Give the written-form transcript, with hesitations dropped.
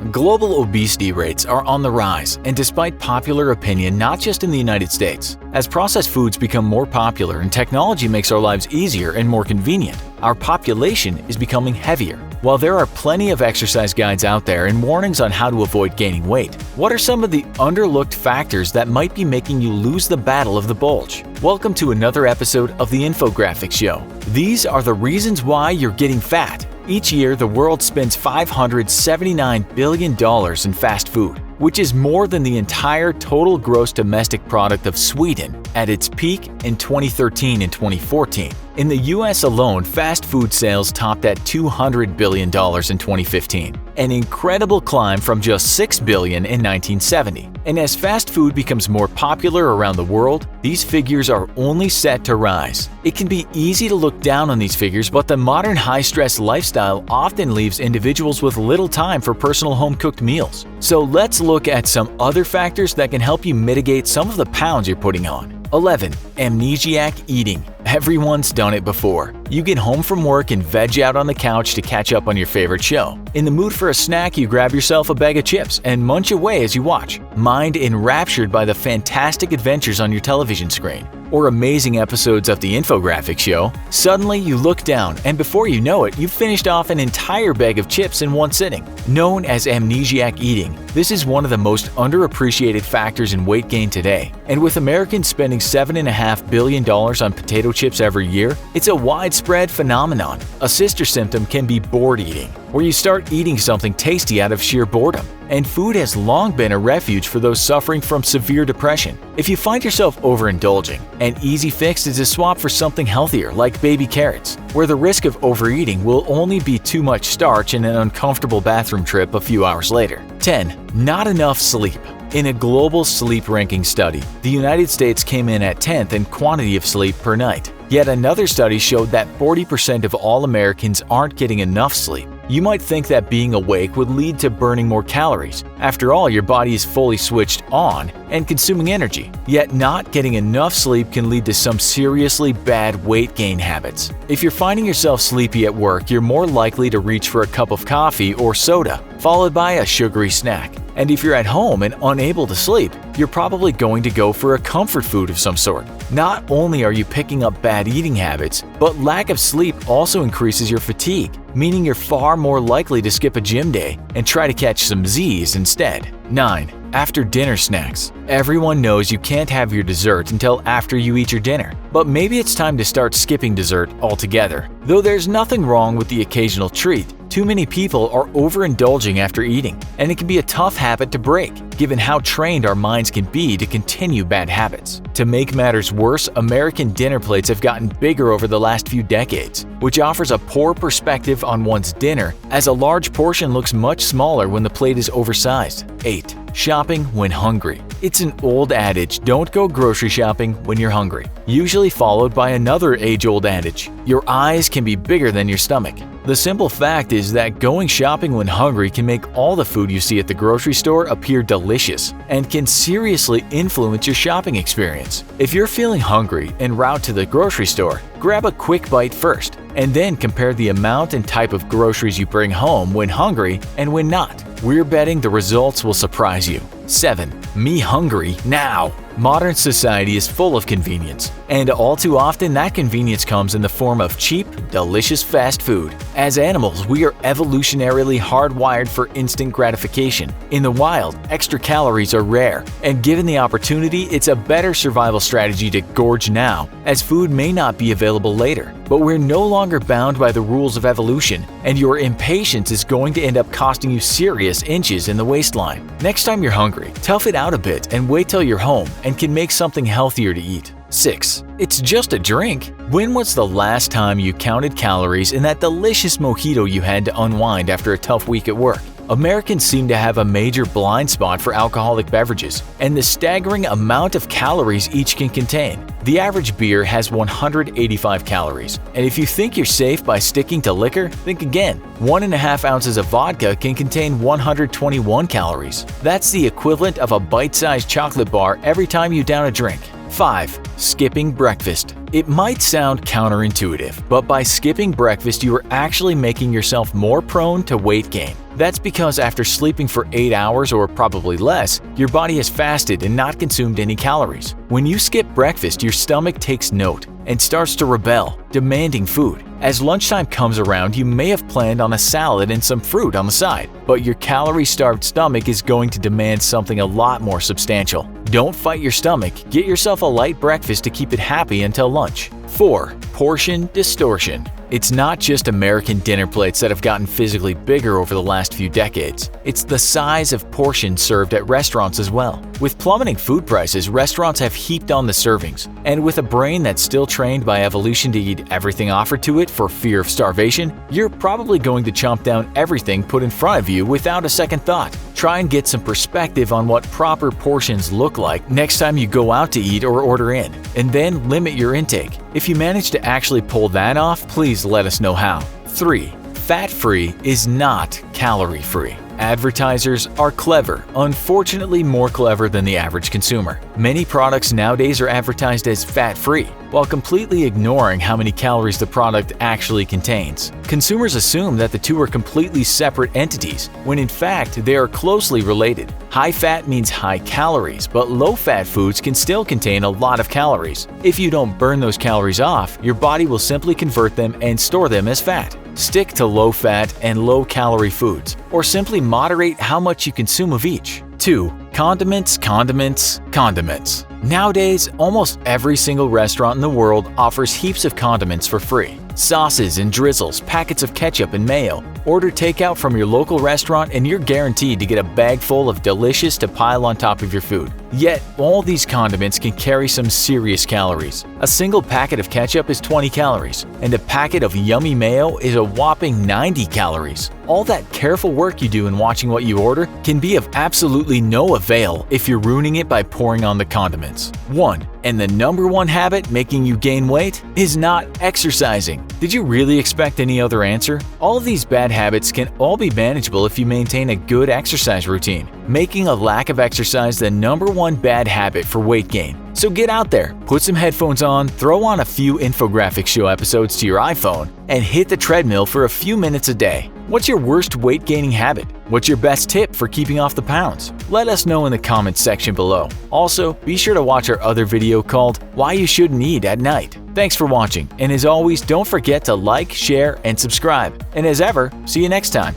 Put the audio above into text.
Global obesity rates are on the rise, and despite popular opinion not just in the United States, as processed foods become more popular and technology makes our lives easier and more convenient, our population is becoming heavier. While there are plenty of exercise guides out there and warnings on how to avoid gaining weight, what are some of the underlooked factors that might be making you lose the battle of the bulge? Welcome to another episode of the Infographics Show. These are the reasons why you're getting fat. Each year, the world spends $579 billion in fast food, which is more than the entire total gross domestic product of Sweden at its peak in 2013 and 2014. In the US alone, fast food sales topped at $200 billion in 2015, an incredible climb from just $6 billion in 1970. And as fast food becomes more popular around the world, these figures are only set to rise. It can be easy to look down on these figures, but the modern high-stress lifestyle often leaves individuals with little time for personal home-cooked meals. So let's look at some other factors that can help you mitigate some of the pounds you're putting on. 11. Amnesiac eating. Everyone's done it before. You get home from work and veg out on the couch to catch up on your favorite show. In the mood for a snack, you grab yourself a bag of chips and munch away as you watch, mind enraptured by the fantastic adventures on your television screen or amazing episodes of the Infographics Show. Suddenly, you look down, and before you know it, you've finished off an entire bag of chips in one sitting. Known as amnesiac eating, this is one of the most underappreciated factors in weight gain today. And with Americans spending $7.5 billion on potato chips every year, it's a widespread phenomenon. A sister symptom can be bored eating, where you start eating something tasty out of sheer boredom. And food has long been a refuge for those suffering from severe depression. If you find yourself overindulging, an easy fix is to swap for something healthier like baby carrots, where the risk of overeating will only be too much starch and an uncomfortable bathroom trip a few hours later. 10. Not enough sleep. In a global sleep ranking study, the United States came in at 10th in quantity of sleep per night. Yet another study showed that 40% of all Americans aren't getting enough sleep. You might think that being awake would lead to burning more calories. After all, your body is fully switched on and consuming energy. Yet not getting enough sleep can lead to some seriously bad weight gain habits. If you're finding yourself sleepy at work, you're more likely to reach for a cup of coffee or soda, followed by a sugary snack. And if you're at home and unable to sleep, you're probably going to go for a comfort food of some sort. Not only are you picking up bad eating habits, but lack of sleep also increases your fatigue, meaning you're far more likely to skip a gym day and try to catch some Z's instead. 9. After dinner snacks. Everyone knows you can't have your dessert until after you eat your dinner, but maybe it's time to start skipping dessert altogether. Though there's nothing wrong with the occasional treat, too many people are overindulging after eating, and it can be a tough habit to break, given how trained our minds can be to continue bad habits. To make matters worse, American dinner plates have gotten bigger over the last few decades, which offers a poor perspective on one's dinner, as a large portion looks much smaller when the plate is oversized. 8. Shopping when hungry. It's an old adage, don't go grocery shopping when you're hungry, usually followed by another age-old adage, your eyes can be bigger than your stomach. The simple fact is that going shopping when hungry can make all the food you see at the grocery store appear delicious and can seriously influence your shopping experience. If you're feeling hungry en route to the grocery store, grab a quick bite first, and then compare the amount and type of groceries you bring home when hungry and when not. We're betting the results will surprise you. 7. Me hungry now. Modern society is full of convenience, and all too often that convenience comes in the form of cheap, delicious fast food. As animals, we are evolutionarily hardwired for instant gratification. In the wild, extra calories are rare, and given the opportunity, it's a better survival strategy to gorge now, as food may not be available later. But we're no longer bound by the rules of evolution, and your impatience is going to end up costing you serious inches in the waistline. Next time you're hungry, tough it out a bit and wait till you're home and can make something healthier to eat. 6. It's just a drink. When was the last time you counted calories in that delicious mojito you had to unwind after a tough week at work? Americans seem to have a major blind spot for alcoholic beverages and the staggering amount of calories each can contain. The average beer has 185 calories, and if you think you're safe by sticking to liquor, think again. 1.5 ounces of vodka can contain 121 calories. That's the equivalent of a bite-sized chocolate bar every time you down a drink. 5. Skipping breakfast. It might sound counterintuitive, but by skipping breakfast, you are actually making yourself more prone to weight gain. That's because after sleeping for 8 hours or probably less, your body has fasted and not consumed any calories. When you skip breakfast, your stomach takes note and starts to rebel, demanding food. As lunchtime comes around, you may have planned on a salad and some fruit on the side, but your calorie-starved stomach is going to demand something a lot more substantial. Don't fight your stomach, get yourself a light breakfast to keep it happy until lunch. 4. Portion distortion. It's not just American dinner plates that have gotten physically bigger over the last few decades. It's the size of portions served at restaurants as well. With plummeting food prices, restaurants have heaped on the servings. And with a brain that's still trained by evolution to eat everything offered to it for fear of starvation, you're probably going to chomp down everything put in front of you without a second thought. Try and get some perspective on what proper portions look like next time you go out to eat or order in, and then limit your intake. If you manage to actually pull that off, please let us know how. 3. Fat-free is not calorie-free. Advertisers are clever, unfortunately more clever than the average consumer. Many products nowadays are advertised as fat-free, while completely ignoring how many calories the product actually contains. Consumers assume that the two are completely separate entities, when in fact they are closely related. High fat means high calories, but low-fat foods can still contain a lot of calories. If you don't burn those calories off, your body will simply convert them and store them as fat. Stick to low-fat and low-calorie foods, or simply moderate how much you consume of each. 2. Condiments, condiments, condiments. Nowadays, almost every single restaurant in the world offers heaps of condiments for free. Sauces and drizzles, packets of ketchup and mayo. Order takeout from your local restaurant and you're guaranteed to get a bag full of delicious to pile on top of your food. Yet, all these condiments can carry some serious calories. A single packet of ketchup is 20 calories, and a packet of yummy mayo is a whopping 90 calories. All that careful work you do in watching what you order can be of absolutely no avail if you're ruining it by pouring on the condiments. 1. And the number one habit making you gain weight is not exercising. Did you really expect any other answer? All of these bad habits can all be manageable if you maintain a good exercise routine, making a lack of exercise the number one bad habit for weight gain. So get out there, put some headphones on, throw on a few infographic show episodes to your iPhone, and hit the treadmill for a few minutes a day. What's your worst weight gaining habit? What's your best tip for keeping off the pounds? Let us know in the comments section below. Also, be sure to watch our other video called Why You Shouldn't Eat at Night. Thanks for watching, and as always, don't forget to like, share, and subscribe. And as ever, see you next time.